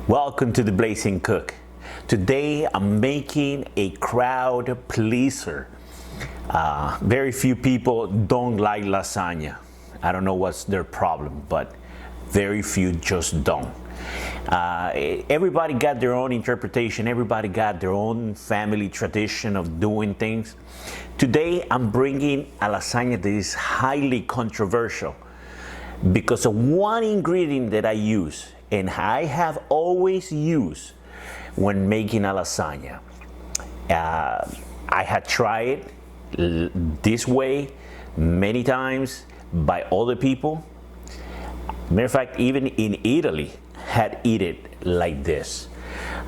Welcome to the Blazing Cook. Today I'm making a crowd pleaser. Very few people don't like lasagna. I don't know what's their problem, but very few just don't. Everybody got their own interpretation. Everybody got their own family tradition of doing things. Today I'm bringing a lasagna that is highly controversial because of one ingredient that I use, and I have always used when making a lasagna. I had tried it this way many times by other people. Matter of fact, even in Italy had eat it like this.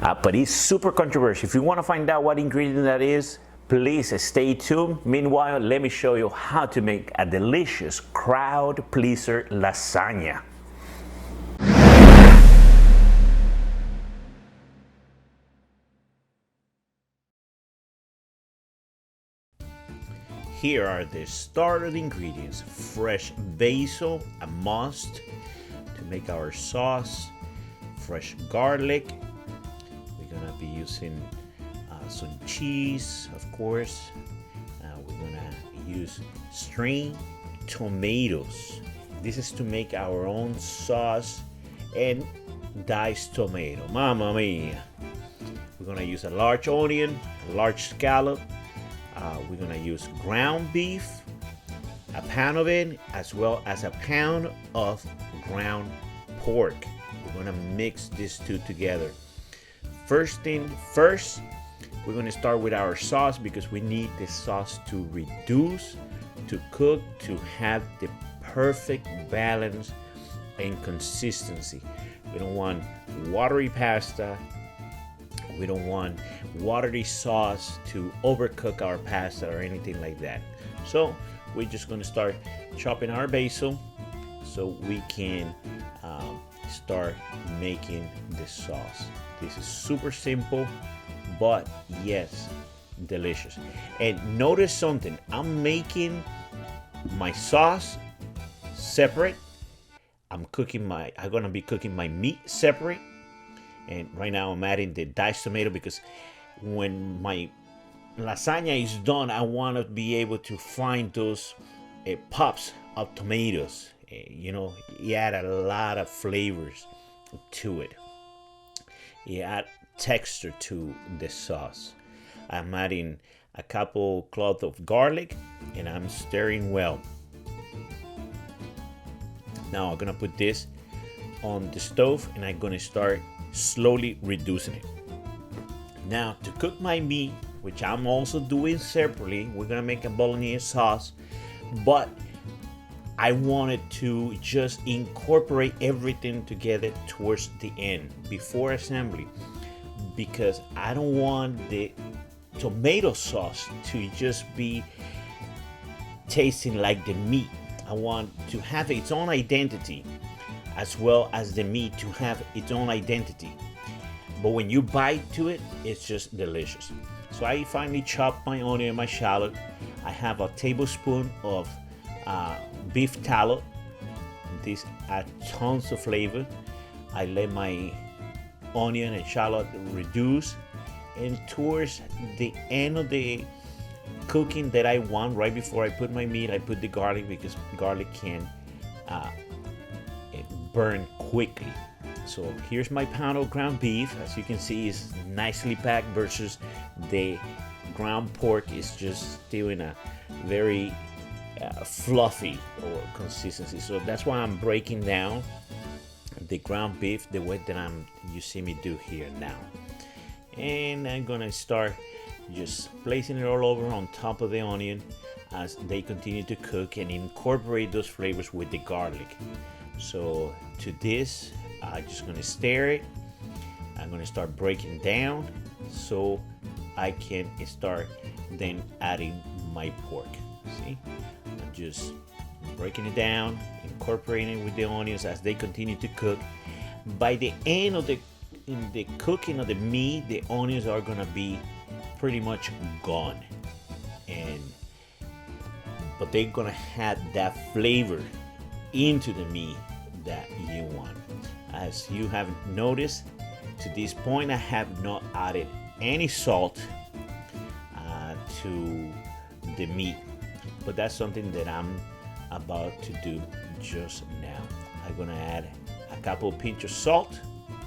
But it's super controversial. If you want to find out what ingredient that is, please stay tuned. Meanwhile, let me show you how to make a delicious crowd pleaser lasagna. Here are the starter ingredients: fresh basil, a must to make our sauce, fresh garlic. We're gonna be using some cheese, of course. We're gonna use string tomatoes. This is to make our own sauce, and diced tomato. Mamma mia! We're gonna use a large onion, a large scallop. We're gonna use ground beef, a pound of it, as well as a pound of ground pork. We're gonna mix these two together. First thing first, we're gonna start with our sauce because we need the sauce to reduce, to cook, to have the perfect balance and consistency. We don't want watery pasta. We don't want watery sauce to overcook our pasta or anything like that. So we're just going to start chopping our basil so we can start making the sauce. This is super simple, but yes, delicious. And notice something, I'm making my sauce separate. I'm gonna be cooking my meat separate. And right now I'm adding the diced tomato because when my lasagna is done, I want to be able to find those pops of tomatoes. You add a lot of flavors to it. You add texture to the sauce. I'm adding a couple cloves of garlic and I'm stirring well. Now I'm gonna put this on the stove and I'm gonna start slowly reducing it. Now to cook my meat, which I'm also doing separately, we're gonna make a bolognese sauce, but I wanted to just incorporate everything together towards the end before assembly, because I don't want the tomato sauce to just be tasting like the meat. I want to have its own identity, as well as the meat to have its own identity. But when you bite to it, it's just delicious. So I finally chopped my onion and my shallot. I have a tablespoon of beef tallow. This adds tons of flavor. I let my onion and shallot reduce, and towards the end of the cooking that I want, right before I put my meat, I put the garlic because garlic can burn quickly. So here's my pound of ground beef. As you can see, it's nicely packed versus the ground pork is just still in a very fluffy or consistency. So that's why I'm breaking down the ground beef the way that you see me do here now. And I'm gonna start just placing it all over on top of the onion as they continue to cook and incorporate those flavors with the garlic. So to this, I'm just gonna stir it. I'm gonna start breaking down so I can start then adding my pork. See, I'm just breaking it down, incorporating it with the onions as they continue to cook. By the end of the cooking of the meat, the onions are gonna be pretty much gone, but they're gonna have that flavor into the meat that you want. As you have noticed, to this point, I have not added any salt to the meat, but that's something that I'm about to do just now. I'm gonna add a couple pinch of salt.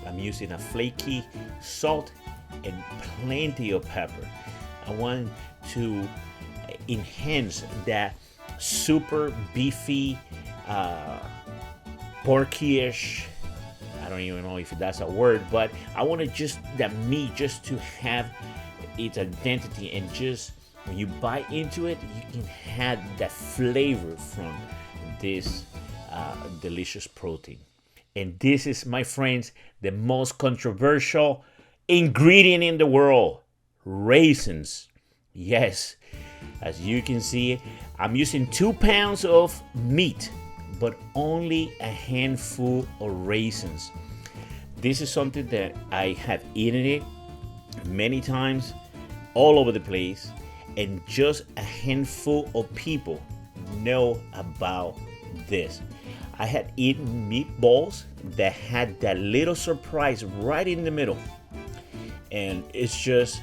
I'm using a flaky salt and plenty of pepper. I want to enhance that super beefy, porky-ish, I don't even know if that's a word, but I want to just that meat just to have its identity, and just when you bite into it, you can have that flavor from this delicious protein. And this is, my friends, the most controversial ingredient in the world: raisins. Yes, as you can see, I'm using 2 pounds of meat, but only a handful of raisins. This is something that I have eaten it many times all over the place, and just a handful of people know about this. I had eaten meatballs that had that little surprise right in the middle, and it's just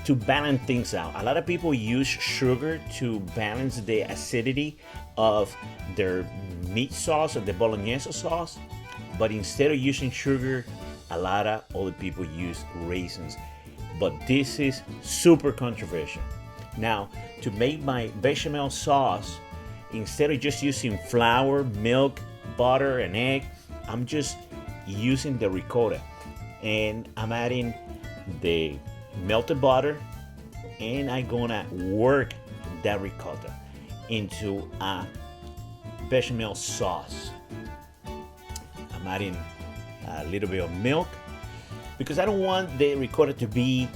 to balance things out. A lot of people use sugar to balance the acidity of their meat sauce or the bolognese sauce, but instead of using sugar, a lot of other people use raisins. But this is super controversial. Now, to make my bechamel sauce, instead of just using flour, milk, butter, and egg, I'm just using the ricotta, and I'm adding the melted butter, and I'm gonna work that ricotta into a bechamel sauce. I'm adding a little bit of milk because I don't want the ricotta to be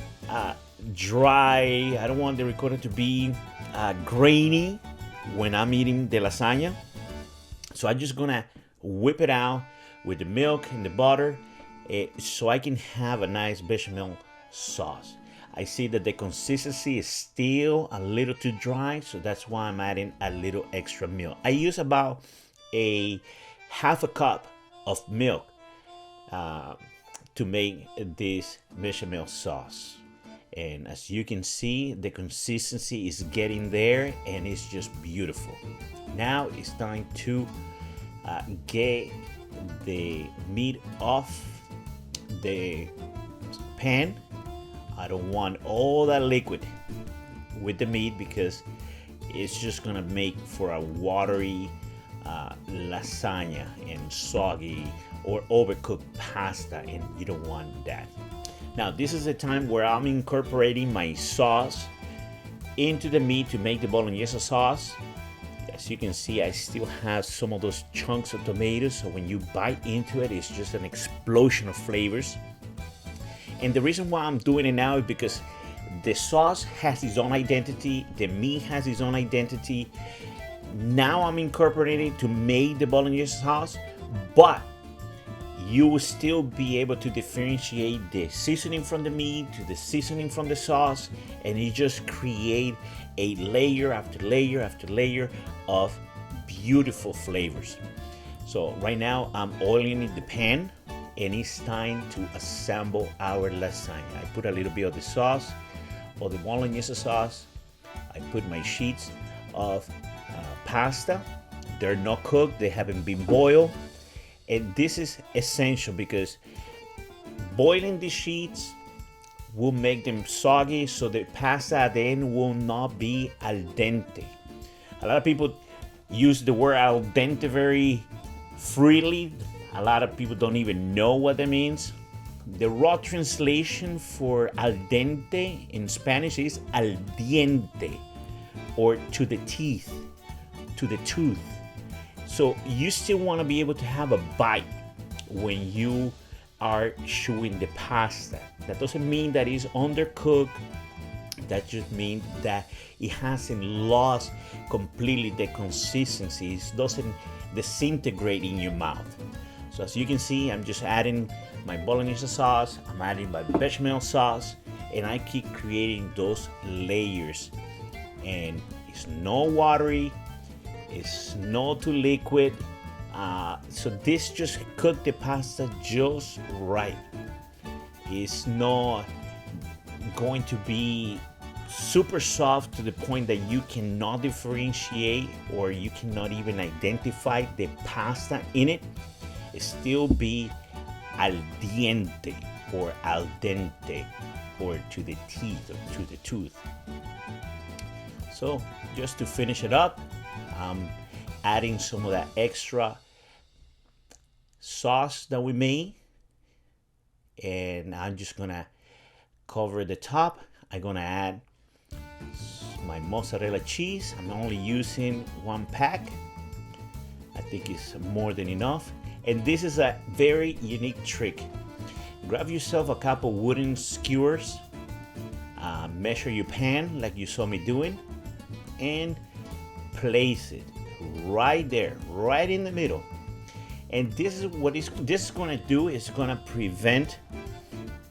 dry. I don't want the ricotta to be grainy when I'm eating the lasagna. So I'm just gonna whip it out with the milk and the butter, so I can have a nice bechamel sauce. I see that the consistency is still a little too dry, so that's why I'm adding a little extra milk. I use about a half a cup of milk to make this bechamel sauce. And as you can see, the consistency is getting there, and it's just beautiful. Now it's time to get the meat off the pan. I don't want all that liquid with the meat because it's just gonna make for a watery lasagna and soggy or overcooked pasta, and you don't want that. Now this is the time where I'm incorporating my sauce into the meat to make the bolognese sauce. As you can see, I still have some of those chunks of tomatoes, so when you bite into it, it's just an explosion of flavors. And the reason why I'm doing it now is because the sauce has its own identity, the meat has its own identity. Now I'm incorporating it to make the bolognese sauce, but you will still be able to differentiate the seasoning from the meat to the seasoning from the sauce, and you just create a layer after layer after layer of beautiful flavors. So right now I'm oiling the pan, and it's time to assemble our lasagna. I put a little bit of the sauce, or the bolognese sauce. I put my sheets of pasta. They're not cooked, they haven't been boiled. And this is essential because boiling the sheets will make them soggy, so the pasta at the end will not be al dente. A lot of people use the word al dente very freely. A lot of people don't even know what that means. The raw translation for al dente in Spanish is al diente, or to the teeth, to the tooth. So you still want to be able to have a bite when you are chewing the pasta. That doesn't mean that it's undercooked. That just means that it hasn't lost completely the consistency. It doesn't disintegrate in your mouth. So as you can see, I'm just adding my bolognese sauce, I'm adding my bechamel sauce, and I keep creating those layers. And it's not watery, it's not too liquid. So this just cooked the pasta just right. It's not going to be super soft to the point that you cannot differentiate or you cannot even identify the pasta in it. It still be al diente or al dente or to the teeth or to the tooth. So just to finish it up, I'm adding some of that extra sauce that we made, and I'm just gonna cover the top. I'm gonna add my mozzarella cheese. I'm only using 1 pack. I think it's more than enough. And this is a very unique trick. Grab yourself a couple wooden skewers, measure your pan like you saw me doing, and place it right there, right in the middle. And this is what this is going to do. Is going to prevent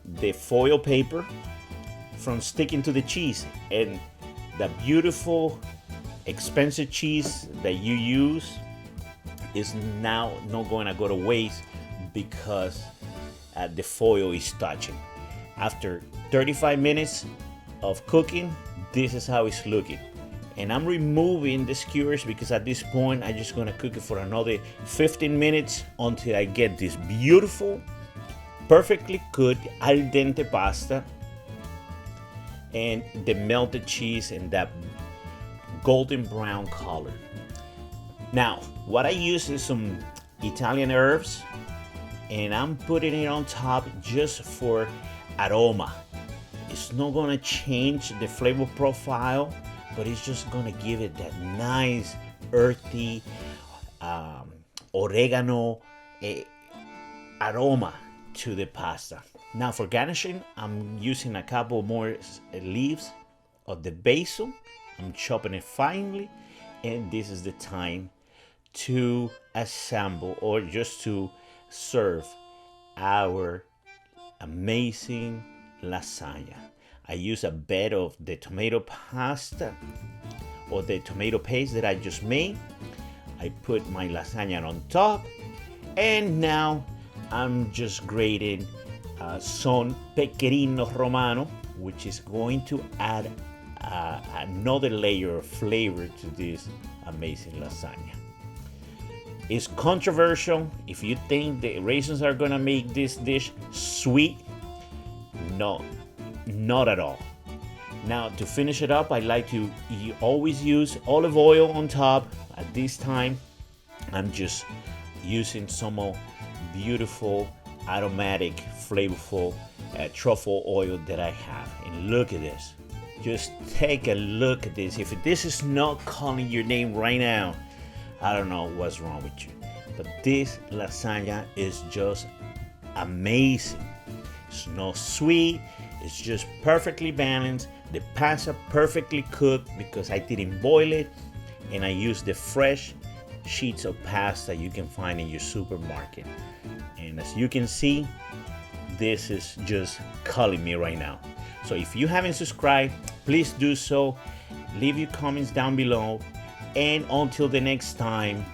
the foil paper from sticking to the cheese, and the beautiful expensive cheese that you use is now not going to go to waste because the foil is touching. After 35 minutes of cooking, this is how it's looking. And I'm removing the skewers because at this point I'm just gonna cook it for another 15 minutes until I get this beautiful, perfectly cooked al dente pasta and the melted cheese and that golden brown color. Now, what I use is some Italian herbs, and I'm putting it on top just for aroma. It's not gonna change the flavor profile, but it's just gonna give it that nice earthy oregano aroma to the pasta. Now for garnishing, I'm using a couple more leaves of the basil. I'm chopping it finely, and this is the time to assemble or just to serve our amazing lasagna. I use a bed of the tomato pasta or the tomato paste that I just made. I put my lasagna on top, and now I'm just grating some pecorino romano, which is going to add another layer of flavor to this amazing lasagna. It's controversial. If you think the raisins are gonna make this dish sweet, no, not at all. Now to finish it up, I like to always use olive oil on top. At this time, I'm just using some beautiful, aromatic, flavorful truffle oil that I have. And look at this. Just take a look at this. If this is not calling your name right now, I don't know what's wrong with you. But this lasagna is just amazing. It's not sweet. It's just perfectly balanced. The pasta perfectly cooked because I didn't boil it, and I used the fresh sheets of pasta you can find in your supermarket. And as you can see, this is just calling me right now. So if you haven't subscribed, please do so. Leave your comments down below. And until the next time,